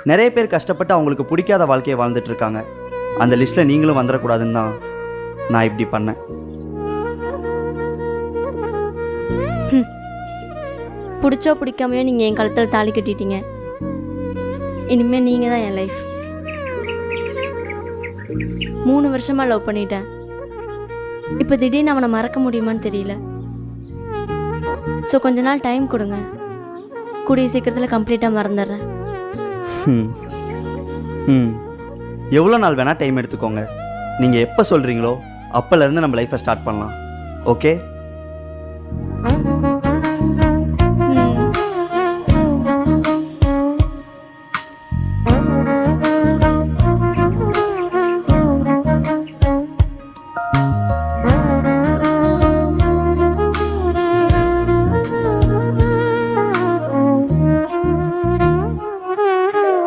நிறைய பேர் கஷ்டப்பட்டு அவங்களுக்கு பிடிக்காத வாழ்க்கையை வாழ்ந்துட்டு இருக்காங்க. அந்த லிஸ்ட்டில் நீங்களும் வந்துடக்கூடாதுன்னு தான் நான் இப்படி பண்ணேன். பிடிச்சோ பிடிக்காமையோ நீங்கள் என் கழுத்தில் தாலி கட்டிட்டீங்க. இனிமேல் நீங்கள் தான் என் லைஃப். 3 வருஷமாக லவ் பண்ணிட்டேன். இப்போ திடீர்னு அவனை மறக்க முடியுமான்னு தெரியல. ஸோ கொஞ்ச நாள் டைம் கொடுங்க. கூடிய சீக்கிரத்தில் கம்ப்ளீட்டாக மறந்துடுறேன். எவ்வளோ நாள் வேணால் டைம் எடுத்துக்கோங்க. நீங்கள் எப்போ சொல்கிறீங்களோ அப்போலேருந்து நம்ம லைஃப்பை ஸ்டார்ட் பண்ணலாம். ஓகே?